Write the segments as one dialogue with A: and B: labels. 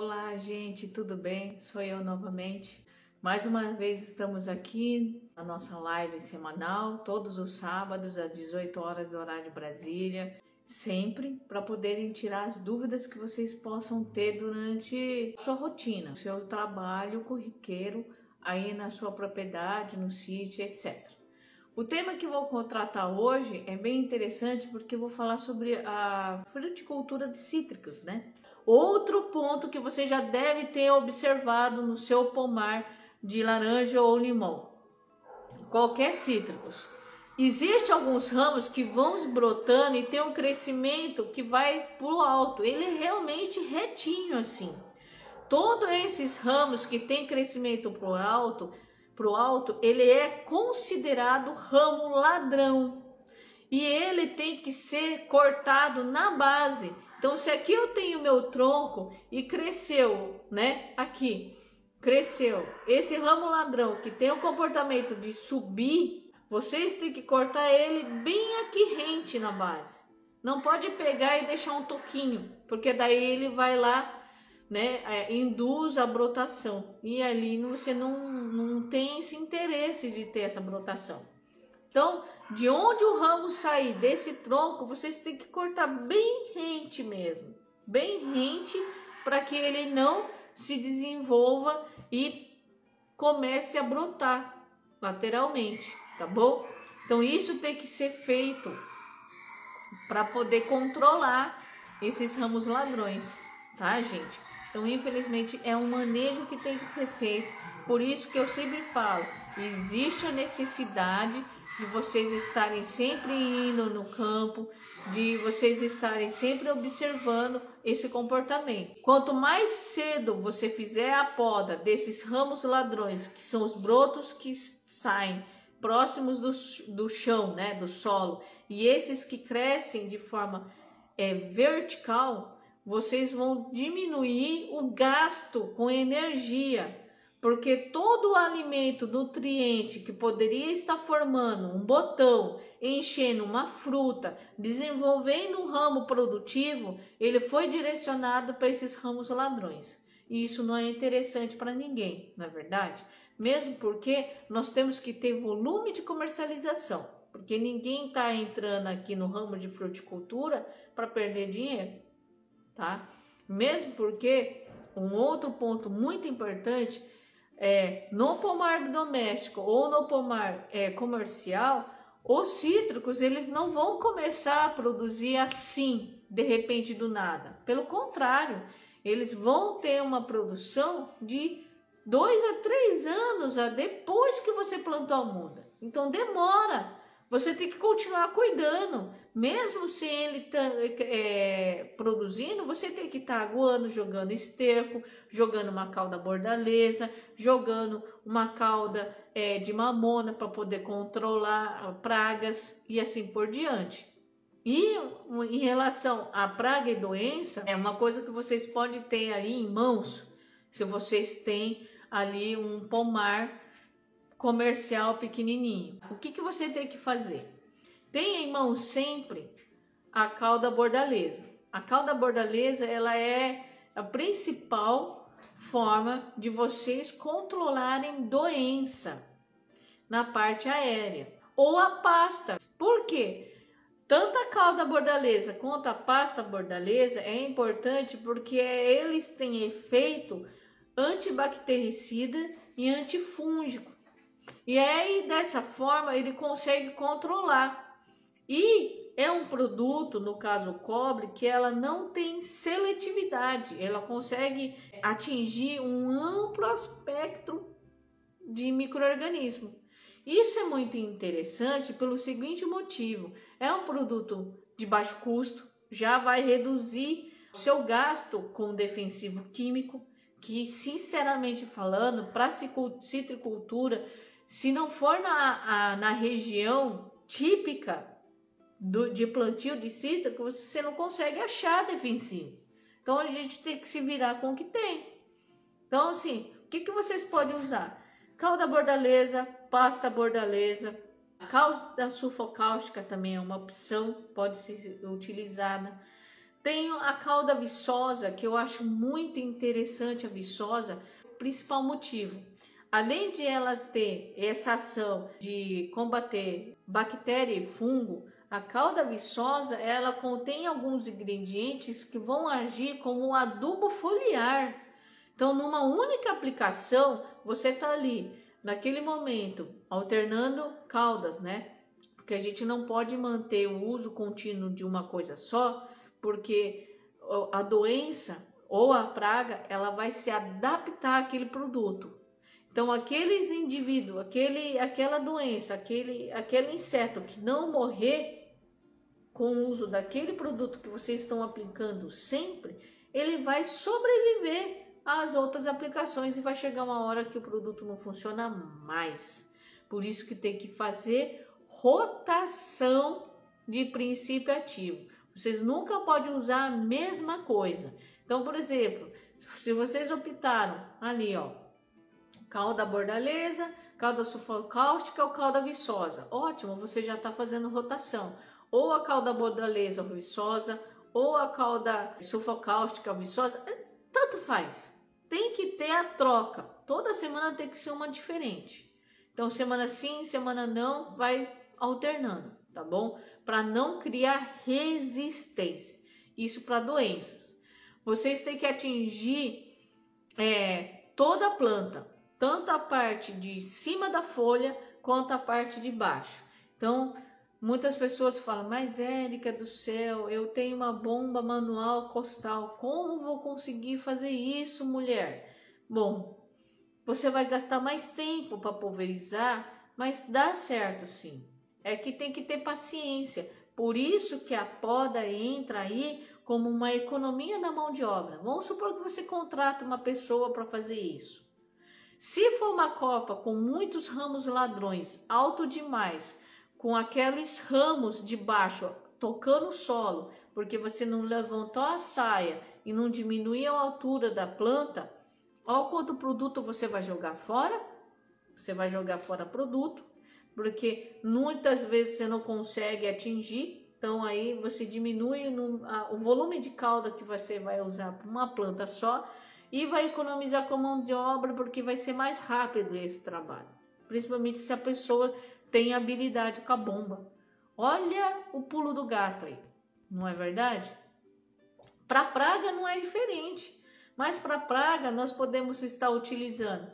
A: Olá, gente, tudo bem? Sou eu novamente. Mais uma vez estamos aqui na nossa live semanal, todos os sábados às 18 horas do horário de Brasília, sempre para poderem tirar as dúvidas que vocês possam ter durante a sua rotina, o seu trabalho corriqueiro aí na sua propriedade, no sítio, etc. O tema que vou tratar hoje é bem interessante porque eu vou falar sobre a fruticultura de cítricos, né? Outro ponto que você já deve ter observado no seu pomar de laranja ou limão, qualquer cítricos. Existem alguns ramos que vão brotando e tem um crescimento que vai para o alto, ele é realmente retinho assim. Todos esses ramos que tem crescimento para o alto, ele é considerado ramo ladrão e ele tem que ser cortado na base. Então, se aqui eu tenho meu tronco e cresceu, né? Aqui cresceu esse ramo ladrão que tem o comportamento de subir, vocês têm que cortar ele bem aqui rente na base. Não pode pegar e deixar um toquinho, porque daí ele vai lá, né, induz a brotação e ali você não tem esse interesse de ter essa brotação. Então, de onde o ramo sair desse tronco, vocês têm que cortar bem rente mesmo, bem rente, para que ele não se desenvolva e comece a brotar lateralmente, tá bom? Então, isso tem que ser feito para poder controlar esses ramos ladrões, tá, gente? Então, infelizmente, é um manejo que tem que ser feito. Por isso que eu sempre falo, existe a necessidade de vocês estarem sempre indo no campo, de vocês estarem sempre observando esse comportamento. Quanto mais cedo você fizer a poda desses ramos ladrões, que são os brotos que saem próximos do chão, né, do solo, e esses que crescem de forma vertical, vocês vão diminuir o gasto com energia, porque todo o alimento, nutriente que poderia estar formando um botão, enchendo uma fruta, desenvolvendo um ramo produtivo, ele foi direcionado para esses ramos ladrões. E isso não é interessante para ninguém, não é verdade? Mesmo porque nós temos que ter volume de comercialização, porque ninguém está entrando aqui no ramo de fruticultura para perder dinheiro, tá? Mesmo porque um outro ponto muito importante no pomar doméstico ou no pomar comercial, os cítricos eles não vão começar a produzir assim, de repente do nada. Pelo contrário, eles vão ter uma produção de 2 a 3 anos depois que você plantou a muda. Então demora. Você tem que continuar cuidando. Mesmo sem ele produzindo, você tem que estar aguando, jogando esterco, jogando uma cauda bordaleza, jogando uma cauda de mamona para poder controlar pragas e assim por diante. E em relação à praga e doença, é uma coisa que vocês podem ter aí em mãos, se vocês têm ali um pomar comercial pequenininho. O que você tem que fazer? Tenha em mão sempre a cauda bordaleza. A cauda bordaleza ela é a principal forma de vocês controlarem doença na parte aérea. Ou a pasta. Por quê? Tanto a cauda bordaleza quanto a pasta bordaleza é importante porque eles têm efeito antibactericida e antifúngico. E aí, dessa forma, ele consegue controlar. E é um produto, no caso o cobre, que ela não tem seletividade. Ela consegue atingir um amplo espectro de micro-organismo. Isso é muito interessante pelo seguinte motivo. É um produto de baixo custo, já vai reduzir o seu gasto com defensivo químico, que, sinceramente falando, para citricultura, se não for na região típica de plantio de cítrico, você não consegue achar defensivo. Então, a gente tem que se virar com o que tem. Então, assim, o que vocês podem usar? Cauda bordaleza, pasta bordaleza, cauda sulfocáustica também é uma opção, pode ser utilizada. Tenho a cauda viçosa, que eu acho muito interessante a viçosa, principal motivo. Além de ela ter essa ação de combater bactéria e fungo, a cauda viçosa, ela contém alguns ingredientes que vão agir como adubo foliar. Então, numa única aplicação, você está ali, naquele momento, alternando caudas, né? Porque a gente não pode manter o uso contínuo de uma coisa só, porque a doença ou a praga, ela vai se adaptar àquele produto. Então, aqueles indivíduos, aquela doença, aquele inseto que não morrer com o uso daquele produto que vocês estão aplicando sempre, ele vai sobreviver às outras aplicações e vai chegar uma hora que o produto não funciona mais. Por isso que tem que fazer rotação de princípio ativo. Vocês nunca podem usar a mesma coisa. Então, por exemplo, se vocês optaram ali, ó, cauda bordaleza, cauda sulfocáustica ou cauda viçosa, ótimo, você já está fazendo rotação. Ou a cauda bordaleza ou viçosa, ou a cauda sulfocáustica ou viçosa, tanto faz. Tem que ter a troca. Toda semana tem que ser uma diferente. Então, semana sim, semana não, vai alternando, tá bom? Para não criar resistência. Isso para doenças. Vocês têm que atingir toda a planta, tanto a parte de cima da folha quanto a parte de baixo. Então, muitas pessoas falam, mas Érica do céu, eu tenho uma bomba manual costal, como vou conseguir fazer isso, mulher? Bom, você vai gastar mais tempo para pulverizar, mas dá certo sim. É que tem que ter paciência. Por isso que a poda entra aí como uma economia da mão de obra. Vamos supor que você contrata uma pessoa para fazer isso. Se for uma copa com muitos ramos ladrões, alto demais, com aqueles ramos de baixo tocando o solo, porque você não levantou a saia e não diminuiu a altura da planta, olha quanto produto você vai jogar fora. Você vai jogar fora produto, porque muitas vezes você não consegue atingir, então aí você diminui o volume de cauda que você vai usar para uma planta só e vai economizar com a mão de obra, porque vai ser mais rápido esse trabalho, principalmente se a pessoa tem habilidade com a bomba. Olha o pulo do gato aí, não é verdade? Para praga não é diferente, mas para praga nós podemos estar utilizando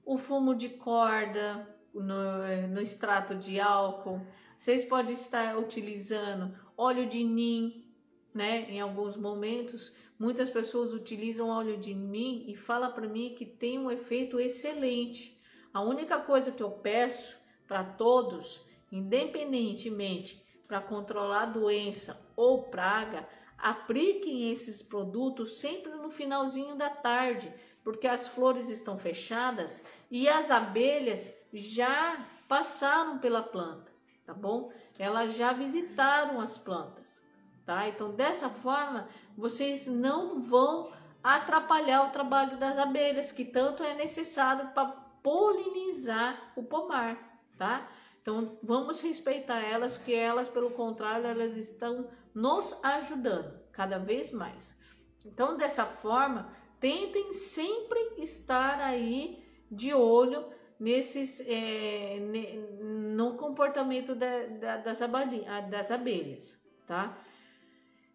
A: o fumo de corda no extrato de álcool. Vocês podem estar utilizando óleo de nim, né? Em alguns momentos, muitas pessoas utilizam óleo de nim e falam para mim que tem um efeito excelente. A única coisa que eu peço para todos, independentemente para controlar doença ou praga, apliquem esses produtos sempre no finalzinho da tarde, porque as flores estão fechadas e as abelhas já passaram pela planta, tá bom? Elas já visitaram as plantas, tá? Então, dessa forma, vocês não vão atrapalhar o trabalho das abelhas, que tanto é necessário para polinizar o pomar, tá? Então, vamos respeitar elas, porque elas, pelo contrário, elas estão nos ajudando cada vez mais. Então, dessa forma, tentem sempre estar aí de olho no comportamento das abelhas, tá?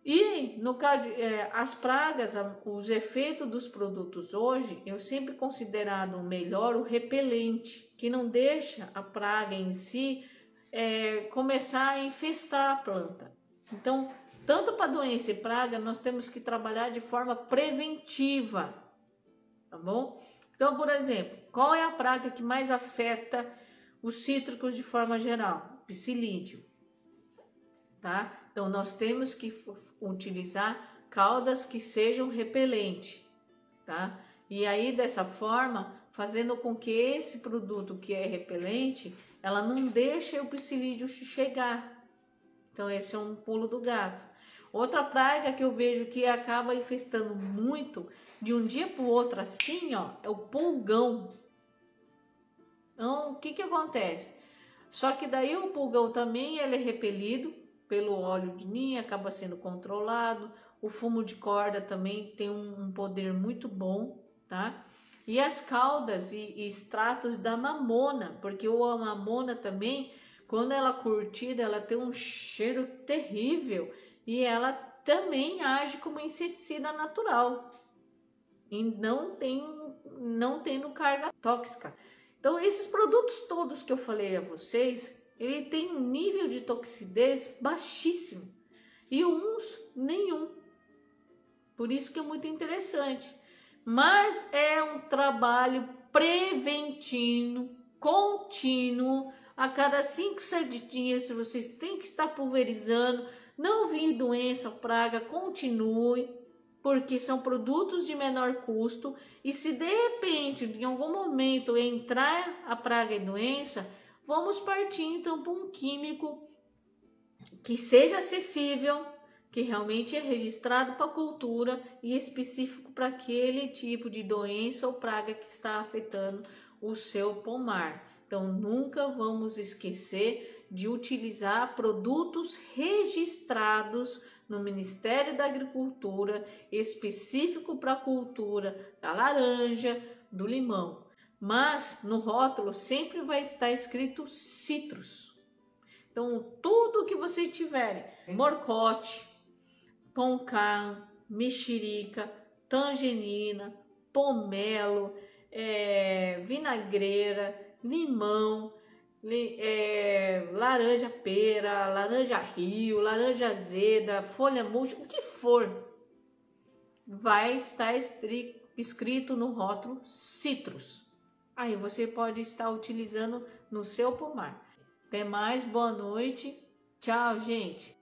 A: E no caso, as pragas, os efeitos dos produtos hoje, eu sempre considerado melhor o repelente, que não deixa a praga em si começar a infestar a planta. Então, tanto para doença e praga, nós temos que trabalhar de forma preventiva, tá bom? Então, por exemplo, qual é a praga que mais afeta os cítricos de forma geral? Psilídeo, tá? Então, nós temos que utilizar caudas que sejam repelentes, tá? E aí, dessa forma, fazendo com que esse produto que é repelente, ela não deixe o psilídeo chegar. Então, esse é um pulo do gato. Outra praga que eu vejo que acaba infestando muito, de um dia para o outro assim, ó, é o pulgão. Então, o que acontece? Só que daí o pulgão também ele é repelido, pelo óleo de ninho, acaba sendo controlado. O fumo de corda também tem um poder muito bom, tá? E as caudas e extratos da mamona, porque a mamona também, quando ela é curtida, ela tem um cheiro terrível e ela também age como inseticida natural e não tendo carga tóxica. Então, esses produtos todos que eu falei a vocês, ele tem um nível de toxicidez baixíssimo e uns nenhum. Por isso que é muito interessante. Mas é um trabalho preventivo, contínuo. A cada 5, 7 dias vocês têm que estar pulverizando. Não vir doença ou praga, continue, porque são produtos de menor custo. E se de repente, em algum momento, entrar a praga e doença, vamos partir então para um químico que seja acessível, que realmente é registrado para a cultura e específico para aquele tipo de doença ou praga que está afetando o seu pomar. Então, nunca vamos esquecer de utilizar produtos registrados no Ministério da Agricultura, específico para a cultura da laranja, do limão. Mas no rótulo sempre vai estar escrito citros. Então, tudo que vocês tiverem, morcote, poncã, mexerica, tangerina, pomelo, vinagreira, limão, laranja pera, laranja rio, laranja azeda, folha murcha, o que for, vai estar escrito no rótulo citros. Aí você pode estar utilizando no seu pomar. Até mais, boa noite, tchau, gente!